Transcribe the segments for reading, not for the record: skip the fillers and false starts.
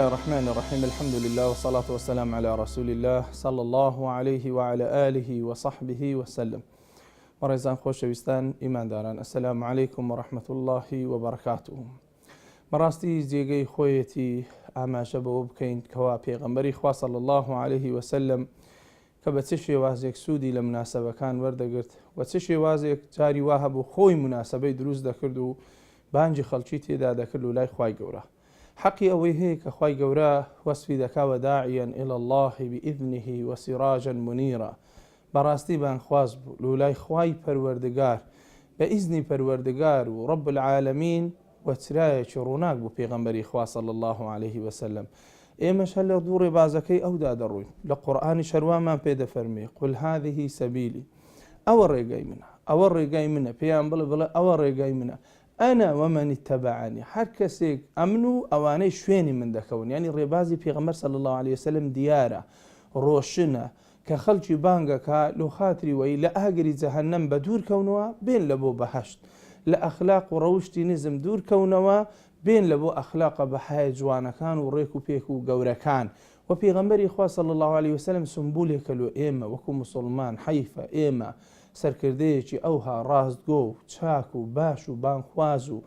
الله الرحمن الرحيم. الحمد لله والصلاة والسلام على رسول الله صلى الله عليه وعلى آله وصحبه وسلم. ورزان خۆشەویستان ئیمانداران، السلام عليكم ورحمة الله وبركاته. بەڕاستی جێگەی خۆیەتی ئاماژە بەوە بکەین کەوا پێغەمبەری خوا صلی الله عليه وسلم کە بە چ شێوازێک سوودی لە مناسبەکان وەردەگرت و چ شێوازێک جاری وا هەبوو خۆی مناسبەی دروست دەکرد و بانجی خەڵکی تێدا دەکرد و لای خوای گەورە. حەقی ئەوەی هەیە کە خوای گەورە وەسفی دەکاوە داعیەن إلى الله بإذنه وسراجا منيرا. بەڕاستی بانخواز بوو لەلای خوای پەروەردگار بە ئیزنی پەروەردگار و رب العالمین و چرایەکی ڕووناک بوو پێغەمبەری خوا صلی الله عليه وسلم. ئێمەش هەر لە دوو ڕێبازەکەی ئەودا دەڕووین. لە قورئانی شەروامان پێدەفەرمێ قل هذه سبیلی، ئەوە ڕێگای منە، ئەوە ڕێگای منە، پێیان بڵێ ئەوە ڕێگای منە، ئەنا ومن اتبعني، هەر کەسێک ئەمن و ئەوانەی شوێنی من دەکەون. یعنی ڕێبازی پێغەمبەر صلی الله عليه وسلم دیارە، ڕۆشنە کە خەڵکی بانگەکە لۆ خاتری وەی لە ئاگری جەهەنەم بە دوورکەونەوە بێن لە بۆ بەهەشت، لە ئەخلاق و ڕەوشتی نزم دوورکەونەوە بێن لە بۆ ئەخلاقە بەحایە جوانەکان و ڕێک و پێک و گەورەکان. و پێغەمبەری خوا صلی الله عليه وسلم سمبولێکە لۆ ئێمە وەکو مسلمان حەیفە ئێمە سەرکردەیەکی ئەوها ڕاستگۆ و چاک و باش و بانخواز و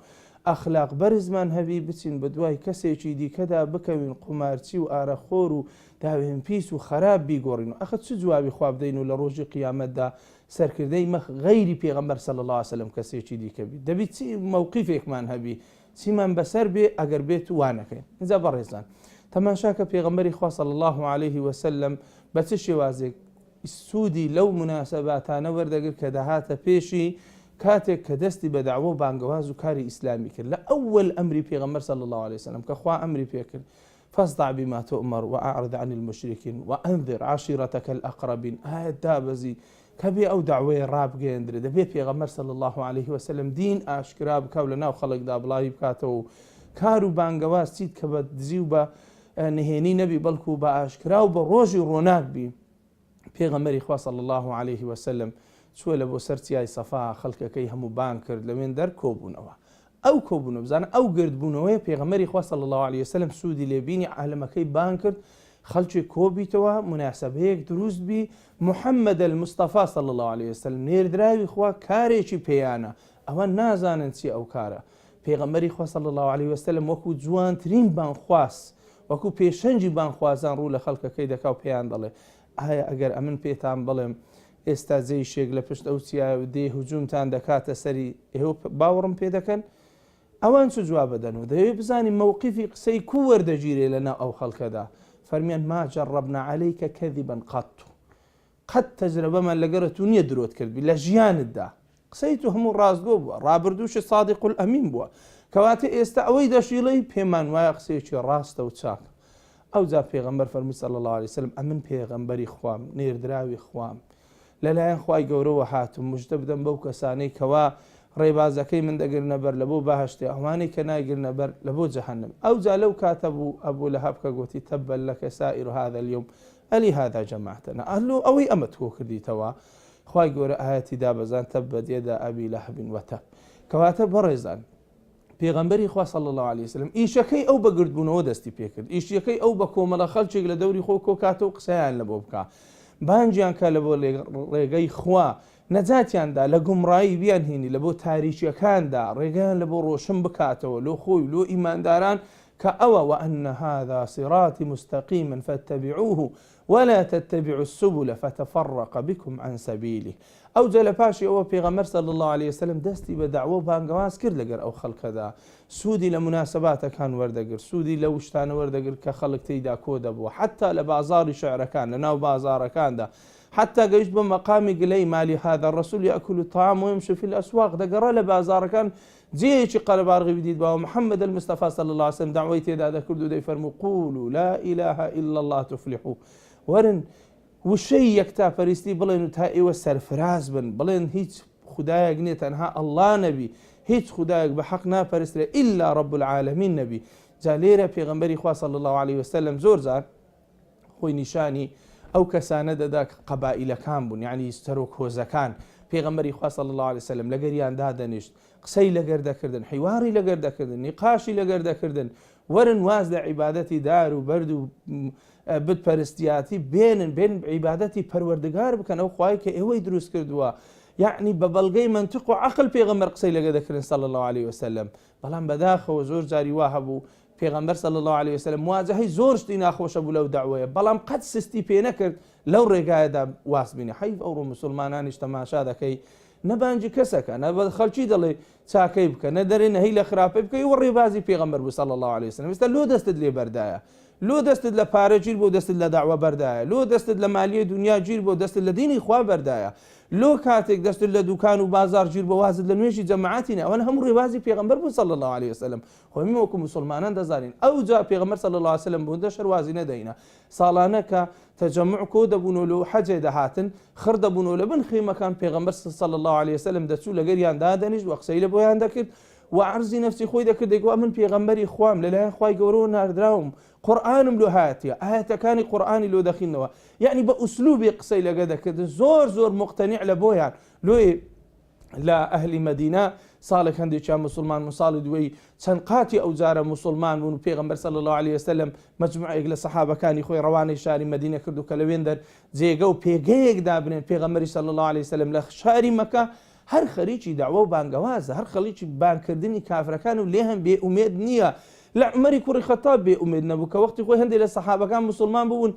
ئەخلاق بەرزمان هەبی بچین بە دوای کەسێکی دیکەدا بکەوین قومارچی و ئارەخۆر و داوێن پیس و خراپ بیگۆڕین و ئەخە چ جوابی خوا بدەین و لە ڕۆژی قیامەتدا سەرکردەی مەخ غەیری پێغەمبەر صلی الله عليه وسلم کەسێکی دیکە بی دەبی چی موقیفێکمان هەبی چیمان بەسەر بێ ئەگەر بێت وانەکەین. اینجا بەڕێزان تەماشاکە پێغەمبەری خوا صلی الله عليه وسلم بە چ شێوازێک سوودی لەو مناسباتانە وەردەگرت کە دەهاتە پێشی کاتێک کە دەستی بە داعوە و بانگەواز و کاری ئیسلامی کرد. لە ئەوەل ئەمری پێغەمبەر صلی الله عليه وسلم کە خوا ئەمری پێکرد فاصدع بما تؤمر وأعرض عن المشركين وأنذر عشيرتك الأقربين. ئاەت دابەزی کە بێ ئەو داوای ڕابگەیەندرێت، دەبێت پێغەمبەر صلی الله عليه وسلم دین ئاشکرا بکەو لە ناو خەڵکدا بڵاوی بکاتەوە و کار و بانگەواز چیت کە بە دزی و بە نهێنی نەبی بەڵکو بە ئاشکرا و بە ڕۆژی ڕۆناک بی. پێغەمبەری خوا صلی الله عليه وسلم چووە لە بۆ سەر چیای سەفا خەڵکەکەی هەموو بان کرد لەوێن دەرکۆبوونەوە. ئەو کۆبوونە بزانە ئەو گردبوونەوەی پێغەمبەری خوا صلی الله عليه وسلم سوودی لێبینی عالەمەکەی بان کرد، خەڵکی کۆبیتەوە مناسبەیەک دروست بی. محەممەد المستەفا صلی الله عليه وسلم نێردراوی خوا کارێکی پێیانە، ئەوە نازانن چی ئەو کارە. پێغەمبەری خوا صلی الله عليه وسلم وەکو جوانترین بانخواست وەکو پێشەنجی بانخوازان ڕوو لە خەڵکەکەی دەکا و پێیان دەڵێ ئایا ئەگەر ئەمن پێتان بڵێم ئێستا جێیشێک لە پشت ئەو چیایە و دێ هجوومتان دەکاتە سەری ئێوە باوەڕم پێ دەکەن، ئەوان چ جواب بدەنەوە؟ دەوێت بزانی مووقیفی قسەی کو وەردەگیرێ لەناو ئەو خەڵکەدا. فەرمیان ما جەڕەبنا عەلەیکە کەذیبەن قەت تەجربەمان لەگەرت و نییە درۆت کردبی لە ژیانتدا، قسەی تو هەموو ڕاستگۆ بووە، ڕابردووشە صادق الئەمین بووە، کەواتە ئێستا ئەوەی دەشیڵەی پێمان وایە قسەیەکی ڕاستە و چاک. ئەو جا پێغەمبەر فەرمی صلی الله عليه وسلم ئەمن پێغەمبەری خوام نێردراوی خوام لەلایەن خوای گەورەوە هاتم موژدە بدەم بەو کەسانەی کەوا ڕێبازەکەی من دەگرنە بەر لە بۆ بەهەشتێ ئەوانەی کە ناگرنە بەر لە بۆ جەهەنەم. ئەو جا لەو کاتە بوو ئەبوو لەهەب کە گوتی تەبەن لەکە سائیر هذا اليوم ألهذا جمعتنا. ئەوەی ئەمە تۆ کردیتەوە. خوای گەورە ئاەتی دابەزان تەبەت یەدا ئەبی لەهەب وەتەب. کەواتە بەڕێزان پێغەمبەری خوا صلی الله عليه وسلم ئیشەکەی ئەو بەگردبوونەوە دەستی پێکرد، ئیشەکەی ئەو بە کۆمەڵە خەڵکێک لە دەوری خۆ کۆکاتە و قسەیان لە بۆ بکە، بانجیان کە لە بۆ ڕێگەی خوا، نەجاتیاندا لە گومڕایی بیانهێنی، لە بۆ تاریکیەکاندا ڕێگەیان لە بۆ ڕۆشن بکاتەوە لۆ خۆی لۆ ئیمانداران کە ئەوە وأن هذا صراطي مستقيما فاتبعوه ولا تتبعوا السبل فتفرق بكم عن سبيله. ئەو جا لە پاشی ئەوە پێغەمبەر صلی الله عليه وسلم دەستی بە داعوە و بانگەواز کرد لەگەر ئەو خەڵکەدا، سوودی لە مناسباتەکان وەردەگرت، سوودی لە شتانە وەردەگرت کە خەڵک تێیدا کۆ دەبووە، حتا لە بازاری شعرەکان لە ناو بازارەکاندا، حتا گەیشت بە مەقامی گلەی مالی هذا الرسول يأكل الطعام ويمشي في الأسواق، دەگەڕا لە بازارەکان جێیەکی قەلەبارغی بدیت باوە محەممەد المستەفا صلی الله عليه وسلم داوای تێدا دەکرد و دەیفەرموو قولوا لا إله إلا الله تفلحوا. وەرن وشەی یەکتاپەرستی بڵێن و تا ئێوە سەرفراز بن، بڵێن هیچ خودایەک نییە تەنها ئەڵڵا نەبی، هیچ خودایەک بە حەق ناپەرسترێ ئیلا رب العالمین نەبی. جا لێرە پێغەمبەری خوا صلی الله عليه وسلم زۆر جار خۆی نیشانی ئەو کەسانە دەدا کە قەبائیلەکان بوون، یعنی سەرۆک هۆزەکان. پێغەمبەری خوا صلی الله عليه وسلم لەگەریاندا دەنیشت قسەی لەگەر دەکردن حیواری لەگەر دەکردن نیقاشی لەگەر دەکردن ورن واز لە عیبادەتی دار و بەرد و بتپەرستیاتی بێن عیبادەتی پەروەردگار بکەن ئەو خوای کە ئێوەی دروست کردووە یعنی بە بەڵگەی منطق و عەقل پێغەمبەر قسەی لەگەر دەکردن صلی الله عليه وسلم بەڵام بەداخەوە زۆر جاری وا هەبوو پێغەمبەر صلی الله عليه وسلم مواجهەی زۆر شتی ناخۆشە بوو لەو داوایە بەڵام قەت سستی پێ نەکرد لەو ڕێگایەدا واس بینی حەیف ئەوڕۆ مسلمانانیش تەماشا دەکەی نەبانجی کەسەکە نە بە خەڵکی دەڵێ چاکەی بکە نە دەرێ نەهی لە خراپەی بکەی و ڕێبازی پێغەمبەر بوو صلی الله عليه وسلم ئێستا لۆ دەستت لێ بەردایە لۆ دەستت لە پارە گیر بۆ دەستت لە داوا بەردایە لۆ دەستت لە مالیە دنیا گیر بۆ دەستت لە دینی خوا بەردایە لۆ کاتێک دەستت لە دوکان و بازار گیر بۆ وازت لە نوێژی جەماعەتی ئەوە هەموو ڕێبازی پێغەمبەر بوو صلی الله عليه وسلم خۆی وەکو مسلمانان دەزانین ئەو جا پێغەمبەر صلی الله عليه وسلم بوون دەشەروازی نەدەینە ساڵانە کە تەجەمع کۆ دەبوونەوە لە حەجێ دەهاتن خڕ دەبوونەوە لە بن خێمەکان پێغەمبەر صلی الله عليه وسلم دەچوو لەگەریاندا دەنیشت و قسەی لە بۆیان دەکرد و عرضی نفسی خۆی دەکرد دەیگوت من پێغەمبەری خوام لەلایەن خوای گەورەوە ناردراوم قورئانم لۆ هاتیە ئاەتەکانی قورئانی لۆ دەخینەوە یعنی بە ئوسلوبی قسەی لەگە دەکرد زۆر مقتەنیع لە بۆیان لۆی لە ئەهلی مەدینە ساڵێک هەندێکیان مسلمان و ساڵی دوێی چەند قاتی ئەو جارە مسلمان بوون و پێغەمبەر صلی الله عليه وسلم مەجموعەیەک لە سەحابەکانی خۆی ڕەوانەی شاری مەدینە کرد و کە لەوێن دەر جێگە و پێگەیەک دابنێن پێغەمبەری صلی الله عليه وسلم لە شاری مەکە هەر خەریکی داوا و بانگەوازە هەر خەڵکی بانکردنی کافرەکان و لێ هەم بێ ئومێد نییە لە عومەری کوڕی خەتاب بێ ئومێد نەبوو کە وەختی خۆی هەندێک لە سەحابەکان مسلمان بوون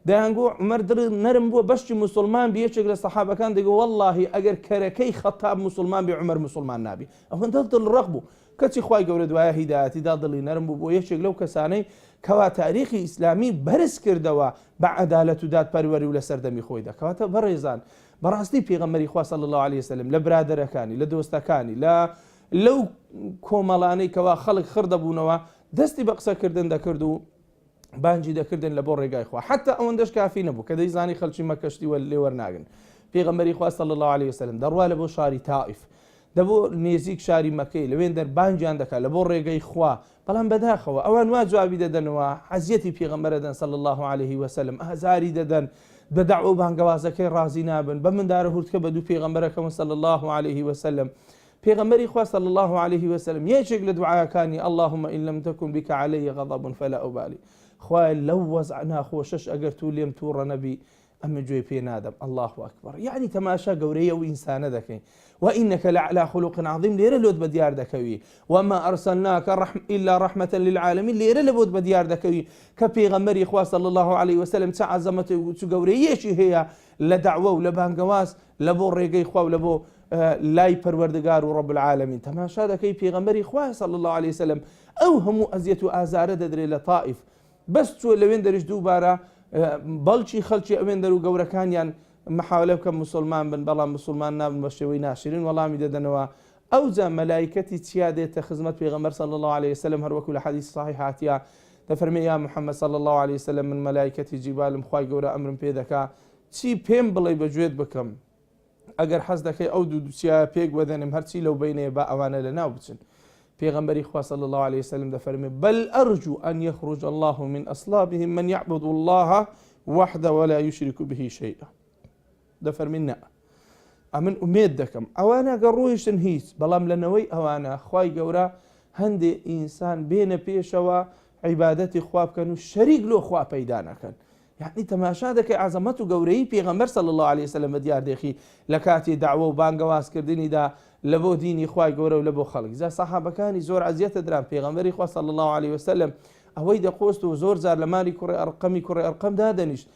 دەیانگۆ عومەر دڕ نەرم بووە بەشتی مسلمان بێ یەکێک لە سەحابەکان دەیگۆ وەڵڵاهی ئەگەر کەرەکەی خەتاب مسلمان بێ عومەر مسلمان نابی ئەوەندە دڵڕەق بوو کەچی خوای گەورە دوایە هیدایەتیدا دڵی نەرم بوو بۆ یەکێک لەو کەسانەی کەوا تاریخی ئیسلامی بەرز کردەوە بە عەدالەت و دادپەروەری و لە سەردەمی خۆیدا کەواتە بەڕێزان بەڕاستی پێغەمبەری خوا صلی الله عليه وسلم لە برادەرەکانی لە دۆستەکانی لەو کۆمەڵانەی کەوا خەڵک خڕ دەبوونەوە دەستی بە قسەکردن دەکرد و بانجی دەکردن لە بۆ ڕێگای خوا حتا ئەوەندەش کافی نەبوو کە دەیزانی خەڵکی مەکەشتی لێ وەرناگن پێغەمبەری خوا صلی الله عليه وسلم دەڕوا لە بۆ شاری تائیف دەبۆ نێزیک شاری مەکەی لەوێن دەر بانجیان دەکات لە بۆ ڕێگەی خوا بەڵام بەداخەوە ئەوان وا جوابی دەدەنەوە حەزیەتی پێغەمبەر دەدەن صلی الله عليه وسلم ئازاری دەدەن بە دەعوە و بانگەوازەکەی ڕازی نابن بە مندارە هورتکە بە دوو پێغەمبەرەکەون صلی الله عليه وسلم پێغەمبەری خوا صلی الله عليه وسلم یەکێک لە دوعاکانی اللهم إن لم تكن بك علي غضب فلا أبالي خوای لەو وەزع ناخۆشەش ئەگەر تو لێم تووڕە نەبی ئەمە گوێ پێ نادەم الله ئەکبەر یعنی تەماشا گەورەیە و ئینسانە دەکەین وإنك لعلى خلق عظيم لێرە لۆت بە دیار دەکەوی وما أرسلناك إلا رحمة للعالمين لێرە لە بۆت بە دیار دەکەوی کە پێغەمبەری خوا صلی الله عليه وسلم چه عەزەمەت و چ گەورەیەکی هەیە لە دەعوە و لە بانگەواز لە بۆ ڕێگەی خوا و لە بۆ لای پەروەردگار و رب العالمین تەماشا دەکەی پێغەمبەری خوا صلی الله عليه وسلم ئەو هەموو ئەزیەت و ئازارە دەدرێت لە تائیف بەس چوە لەوێن دەریش دووبارە بەڵکی خەڵکی ئەوێن دەر و گەورەکانیان محاولە بکەم مسلمان بن بەڵام مسلمان نابن بە شێوەی ناشرین وەڵامی دەدەنەوە ئەوجا مەلایکەتی چیا دێتە خزمەت پێغەمبەر صلی الله عليه وسلم هەروەکو لە حەدیث صحیح هاتیە دەفەرمێ یا محەممەد صلی الله عليه وسلم من مەلایکەتی جیبالم خوای گەورە ئەمرم پێ دەکا چی پێم بڵێ بەگوێت بکەم ئەگەر حەز دەکەی ئەو دوو دووچیا پێک وەدەنم هەرچی لەو بینەیە با ئەوانە لە ناو بچن پێغەمبەری خوا صلی الله عليه وسلم دەفەرمێ بل أرجو أن يخرج الله من أصلابهم من يعبد الله وحده ولا يشرك به شيئا دەفەرمێ نا ئەمن ئومێد دەکەم ئەوانە گە ڕۆیشتن هیچ بەڵام لەنەوەی ئەوانە خوای گەورە هەندێ ئینسان بێنە پێشەوە عیبادەتی خوا بکەن و شەریک لۆ خوا پەیدا نەکەن یعنی تەماشا دەکەی عەزەمەت و گەورەی پێغەمبەر صلی الله عليه وسلم بە دیار دێخی لە کاتی داوە و بانگەوازکردنیدا لە بۆ دینی خوای گەورە و لە بۆ خەڵک جا سەحابەکانی زۆر عەزیەتە دران پێغەمبەری خوا صلی الله عليه وسلم ئەوەی دەخۆست و زۆر جار لە ماری کوڕی ئەرقەم دادەنیشت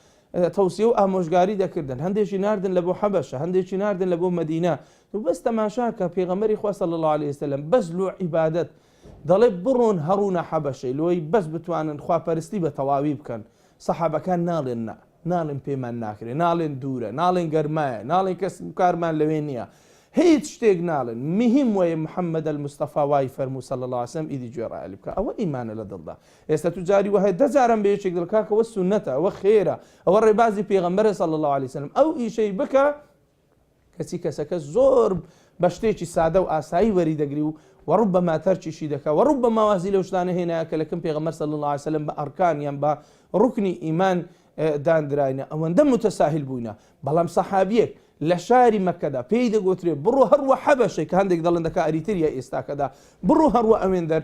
تەوسیە و ئامۆژگاری دەکردن هەندێکی ناردن لە بۆ حەبەشە هەندێکی ناردن لە بۆ مەدینە و بەس تەماشا کە پێغەمبەری خوا صلی الله عليه وسلم بەس لۆ عیبادەت دەڵێ بڕۆن هەڕوونە حەبەشەی لۆی بەس بتوانن خواپەرستی بە تەواوی بکەن سەحابەکان ناڵێن نا ناڵێن پێمان ناکرێت ناڵێن دوورە ناڵێن گەرمایە ناڵێن کەس کارمان لەوێ نییە هیچ شتێک ناڵێن مهم وەیە محەممەد المستەفا وای فەرموو صلی الله عليه وسلم ئیدی گوێڕایەلی بکە ئەوە ئیمانە لە دڵدا ئێستا تو جاری وهەیە دەجارم بە یەکێک دڵکاکەوە سونەتە ئەوە خێرە ئەوە ڕێبازی پێغەمبەرە صلی الله عليه وسلم ئەو ئیشەی بکە کەسەکە زۆر بە شتێکی سادە و ئاسایی وەری دەگری و وەڕوبەما تەرکیشی دەکات وەڕوبەما وازی لەو شتانە هێنایە کە لەکەم پێغەمبەر صلی الله عليه وسلم بە ئەرکانیان بە ڕوکنی ئیمان دانراینە ئەوەندە متەساهل بووینە بەڵام سەحابیەک لە شاری مەکەدا پێی دەگوترێ بڕۆ هەروە حەبەشەی کە هەندێک دەڵێن دەکا ئەریتریا ئێستاکەدا بڕۆ هەروە ئەوێندەر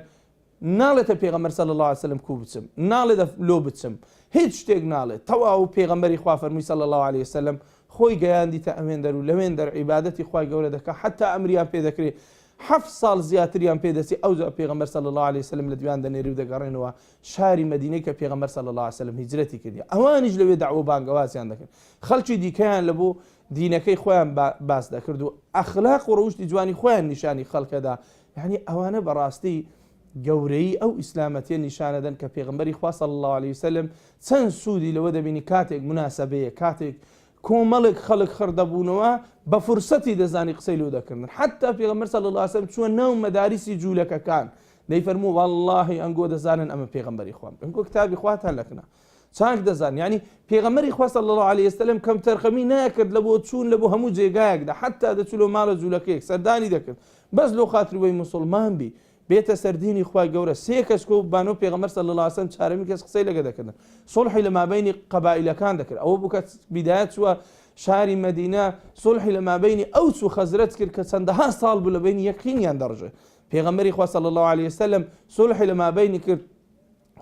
ناڵێتە پێغەمبەر صلی الله علیه وسلم کوو بچم ناڵێتە لۆ بچم هیچ شتێک ناڵێت تەواو پێغەمبەری خوا فەرمووی صلی الله علیه وسلم خۆی گەیاندیتە ئەوێندەر و لەوێندەر عیبادەتی خوای گەورە دەکا حتا ئەمریان پێ دەکرێت 7 ساڵ زیاتریان پێدەچێت ئەو پێغەمبەر صلی الله علیه وسلم لە دویان دەنێری و دەگەڕێنەوە شاری مەدینەی کە پێغەمبەر صلی الله علیه وسلم هیجرەتی کردی ئەوانیش لەوێ داعوە بانگەوازیان دەکرد خەڵکی دیکەیان لە بۆ دینەکەی خۆیان باس دەکرد و ئەخلاق و ڕەوشتی جوانی خۆیان نیشانی خەڵکەدا یعنی ئەوانە بەڕاستی گەورەی ئەو ئیسلامەتیە نیشانەدەن کە پێغەمبەری خوا صلی الله علیه وسلم چەند سوودی لەوە دەبینی کاتێک مناسبەیە کاتێک کۆمەڵێک خەڵک خڕدەبوونەوە بە فرسەتی دەزانی قسەی لێ دەکردن حتا پێغەمبەر صلی الله علیه وسلم چووە ناو مەداریسی جوولەکەکان دەیفەرموو واللهی ئەنگۆ دەزانن ئەمە پێغەمبەری خوام ئەنگۆ کتابی خواتان لەکنە چاک دەزان یعنی پێغەمبەری خوا صلی الله علیه وسلم کەم تەرخەمی ناکرد لە بۆ چوون لە بۆ هەموو جێگایەکدا حتا دەچوو لە ماڵە جوولەکەیەک سەردانی دەکرد بەس لۆ خاتروەی موسڵمان بی بێتە سەردینی خوای گەورە سێ کەس کۆ بانۆ پێغەمبەر صلی الله علیه وسلم چارەمی کەس قسەی لەگە دەکردن سڵحی لە مابەینی قەبائیلەکان دەکرد ئەوە بوو کە بیدایەت چووە شاری مەدینە سڵحی لە مابەینی ئەوس و خەزرەج کرد کە چەندەها ساڵ بوو لە بینی یەقینیان دەڕژێ پێغەمبەری خوا صلی الله علیه وسلم سڵحی لە مابەینی کرد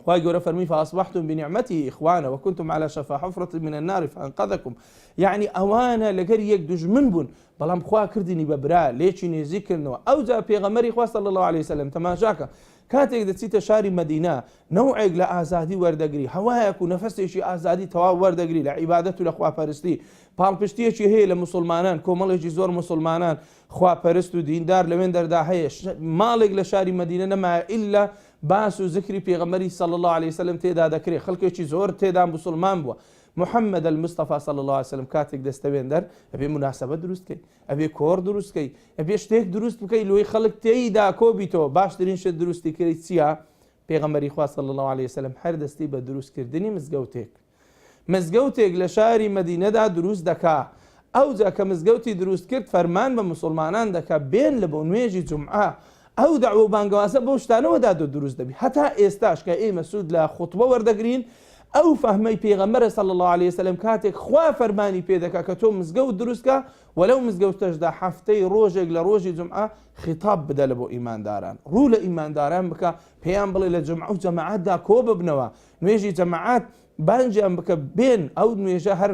خوای گەورە فەرمی فأصبحتم بنعمته إخوانا وكنتم على شفا حفرة من النار فأنقذكم يعني ئەوانە لەگەر یەک دوژمن بوون بەڵام خوا کردنی بە برا لێکی نێزیکردنەوە ئەوجا پێغەمبەری خوا صلی الله علیه وسلم تەماشاکە کاتێک دەچیتە شاری مەدینە نەوعێک لە ئازادی وەردەگری هەوایەک و نەفەسێکی ئازادی تەواو وەردەگری لە عیبادەت و لە خواپەرستی پاڵپشتیەکی هەیە لە مسلمانان کۆمەڵێکی زۆر مسلمانان خواپەرست و دیندار لەوێن دەردا هەیە ماڵێک لە شاری مەدینە نەمایە ئیلا باس و ذکری پێغەمبەری صلی الله علیه وسلم تێدا دەکرێت خەڵکێکی زۆر تێدا مسلمان بووە محمد المصطفى صلی الله علیه وسلم کاتێک دەستەوێندەر ئەبێ مناسبە دروستکەی ئەبێ کۆڕ دروستکەی ئەبێ شتێک دروست بکەی لۆی خەڵک تێیدا کۆبیتەوە باشترین شت دروستی کردی چییە پێغەمبەری خوا صلی الله علیه وسلم هەر دەستی بە دروستکردنی مزگەوتێک لە شاری مەدینەدا دروست دەکا ئەوجا کە مزگەوتی دروست کرد فەرمان بە مسلمانان دەکا بێن لە بۆ نوێژی جومعە ئەو داعوە بانگەوازە بەو شتانەوەدا دروست دەبی هەتا ئێستاش کە ئێمە سوود لە خوتبە وەردەگرین ئەو فەهمەی پێغەمبەر صلی الله علیه وسلم کاتێک خوا فەرمانی پێ دەکا کە تۆ مزگەوت دروستکە وەلەو مزگەوتەشدا هەفتەی ڕۆژێک لە ڕۆژی جومعە خیتاب بدە لە بۆ ئیمانداران ڕوو لە ئیمانداران بکە پێیان بڵێ لە جومعە و جەماعەتدا کۆ ببنەوە نوێژی جەماعەت بانجیان بکە بێن ئەو نوێژە هەر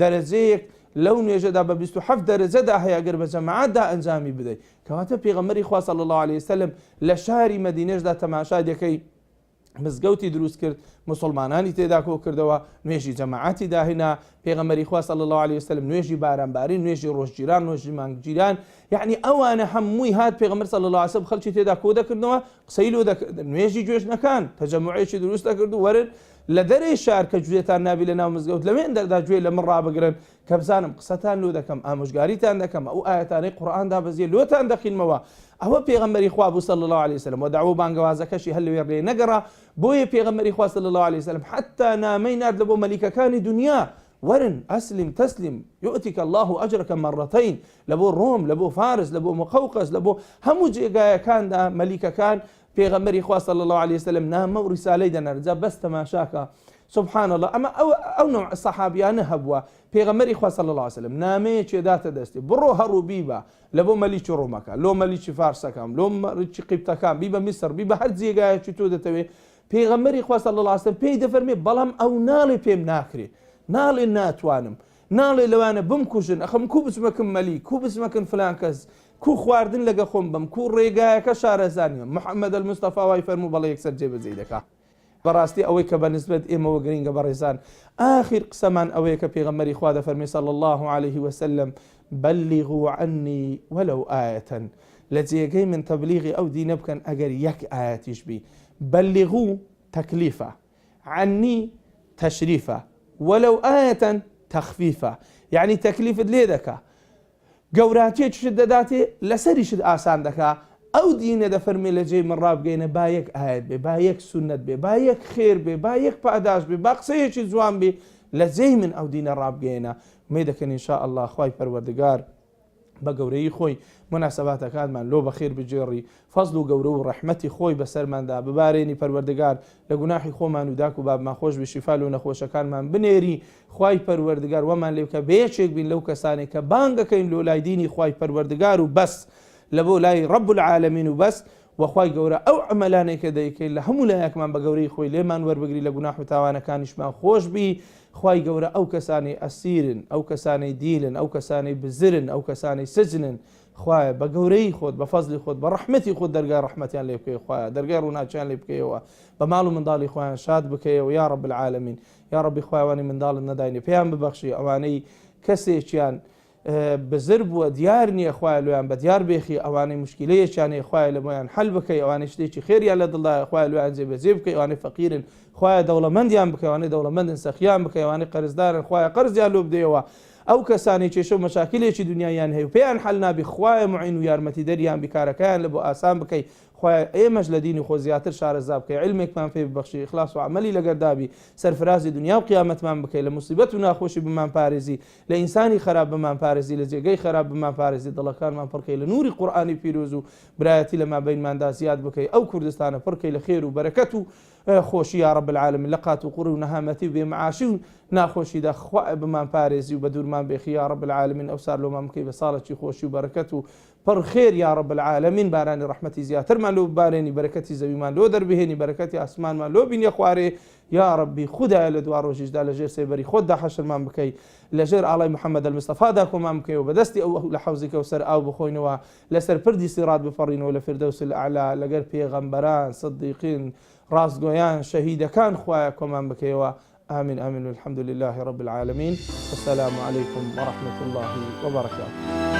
دەرەجەیەک لەو نوێژەدا بە 27 دەرەجەدا هەیە گەر بە جەماعەتدا ئەنجامی بدەیت کەواتە پێغەمبەری خوا صلی الله علیه وسلم لە شاری مەدینەشدا تەماشای دەکەی مزگەوتی دروست کرد مسلمانانی تێدا کۆ کردەوە نوێژی جەماعەتی داهێنا پێغەمبەری خوا صلی الله علیه وسلم نوێژی بارانباری نوێژی ڕۆژگیران نوێژی مانگگیران یعنی ئەوانە هەمووی هات پێغەمبەر صلی الله علیه وسلم خەڵکی تێدا کۆ دەکردنەوە قسەی لۆ دەکردن نوێژی جوێژنەکان تەجەموعێکی دروست دەکرد و وەرن لە دەرەی شار کە گوێتان نابی لە ناو مزگەوت لەوێن دەردا گوێ لە من ڕابگرن کە بزانم قسەتان لۆ دەکەم ئامۆژگاریتان دەکەم ئەو ئاەتانەی قورئاندا بەزیە لۆتان دەخینمەوە ئەوە پێغەمبەری خوا بوو صلی الله علیه وسلم و داعوە بانگەوازەکەشی هەر لەوێ ڕێ نەگەڕا بۆیە پێغەمبەری خوا صلی الله علیه وسلم حتا نامەی نارد لە بۆ مەلیکەکانی دنیا ورن أسلم تسلم يؤتك الله أجرك مرتين لبو روم لبو فارس لبو مقوقس لبو همو جيغايا كان دا مليكا كان پیغمبری خوا صلی الله علیه وسلم نام و رساله دنرجا بس تماشاکا سبحان الله اما او نوع الصحابيان هبوا پیغمبری خوا صلی الله علیه وسلم نامه چه دات دستی برو هرو بیبا لبو ملیچ رومکا لو ملیچ فارسکام لو ملیچ قبطکام بیبا مصر بیبا هر جیگای چتو دتوی پیغمبری خوا صلی الله علیه وسلم پی دفرمی بلام او نالی پیم ناکری نالی ناتوانم نالی لوانه بمکوشن اخم کو بسمکن ملی کو بسمکن فلان کس کو خواردن لەگە خۆم بم کو ڕێگایەکە شارەزانیم محەممەد المستەفا وای فەرموو بەڵێ یەکسەر جێبەجێ دەکا بەڕاستی ئەوەی کە بەنسبەت ئێمەوە گرینگە بەڕێزان ئاخر قسەمان ئەوەیە کە پێغەمبەری خوا دەفەرمێ صلی الله عليه وسلم بلغوا عني ولو آية لە جێگەی من تەبلیغی ئەو دینە بکەن ئەگەر یەک ئاەتیش بی بلغوا تەکلیفە عني تەشریفە ولو آية تەخفیفە یعنی تەکلیفت لێ دەکا گەوراتیەکیشت دەداتێ لەسەریشت ئاسان دەکا ئەو دینە دەفەرمێ لە جێی من ڕابگەینە با یەک ئاەت بێ با یەک سونەت بێ با یەک خێر بێ با یەک پاداش بێ با قسەیەکی جوان بێ لە جێی من ئەو دینە ڕابگەینە مێ دەکەن ئینشاء الله خوای پەروەردگار بە گەورەی خۆی مناسەباتەکانمان لۆ بەخێر بجێڕی فەزل و گەورە و ڕەحمەتی خۆی بەسەرماندا ببارێنی پەروەردگار لە گوناحی خۆمان و داک و بابمان خۆش بێ شیفا لەو نەخۆشەکانمان بنێری خوای پەروەردگار وەمان لێ بکە بەیەکێک بین لەو کەسانێک کە بانگەکەین لۆ لای دینی خوای پەروەردگار و بەس لە بۆ لای ڕەب العالەمین و بەس وەخوای گەورە ئەو عەمەلانەی کە دەیکەین لە هەموو لایەکمان بە گەورەی خۆی لێمان وەربگری لە گوناح و تاوانەکانیشمان خۆش بی خوای گەورە ئەو کەسانی ئەسیرن ئەو کەسانی دیلن ئەو کەسانی بزرن ئەو کەسانی سجنن خوایە بە گەورەی خۆت بە فەزلی خۆت بە ڕەحمەتی خۆت دەرگای ڕەحمەتیان لێ بکەی خوایە دەرگای ڕووناچیان لێ بکەیەوە بە ماڵ و منداڵی خۆیان شاد بکەیەوە یا ڕەب العالەمین یا ڕەبی خوایوانی منداڵت نەداینێ پێیان ببەخشی ئەوانەی کەسێکیان بزر بووە دیار نییە خوایە لۆیان بە دیار بێخی ئەوانەی مشکلەیەکیانەیە خوایە لە مۆیان حەل بکەی ئەوانەی شتێکی خێریان لە دڵدایە خوایە لۆیان جێبەجێ بکەی ئەوانەی فەقیرن خوایە دەوڵەمەندیان بکەی ئەوانەی دەوڵەمەندن سەخیان بکەی ئەوانەی قەرزدارن خوایە قەرزیان لۆ بدەیەوە ئەو کەسانی کێشە و مەشاکلێکی دنیایان هەیە و پێیان حەل نابی خوایە معین و یارمەتی دەریان بیکارەکەیان لە بۆ ئاسان بکەی خوایە ئێمەش لە دینی خۆ زیاتر شارەزا بکەی علمێکمان پێ ببەخشی ئیخلاص و عەمەلی لەگەردابی سەرفرازی دنیا و قیامەتمان بکەی لە موسیبەت و ناخۆشی بمان پارێزی لە ئینسانی خراپ بمان پارێزی لە جێگەی خراپ بمان پارێزی دڵەکانمان پڕکەی لە نوری قورئانی پیرۆز و برایەتی لە مابەینماندا زیاد بکەی ئەو کوردستانە پڕکەی لە خێر و بەرەکەت و خۆشی یا ڕەب العالەمین لە قات و قوڕ و نەهامەتی و بێمەعاشی و ناخۆشیدا خوایە بمان پارێزی و بە دوورمان بێخی یا ڕەب العالەمین ئەو سار لۆمان بکەی بە ساڵێکی خۆشی و بەرەکەت و پڕ خێر یا ڕەب العالەمین بارانی ڕەحمەتی زیاترمان لۆ ببارێنی بەرەکەتی زەویمان لۆ دەربهێنی بەرەکەتی ئاسمانمان لۆ بینێ خوارێ یا ڕەبی خودایە لە دوا ڕۆژیشدا لەژێر سێبەری خۆتدا حەشرمان بکەی لەژێر ئاڵای محەممەد المستەفادا کۆمان بکەی و بەدەستی ئەو لە حەوزی کەوسەر ئاو بخۆینەوە لەسەر پردی سیرات بفەڕینەوە لە فردەوس الأعلا لەگەر پێغەمبەران صدیقین ڕاستگۆیان شەهیدەکان خوایە کۆمان بکەیەوە آمين آمين والحمد لله رب العالمين والسلام عليكم ورحمة الله وبركاته.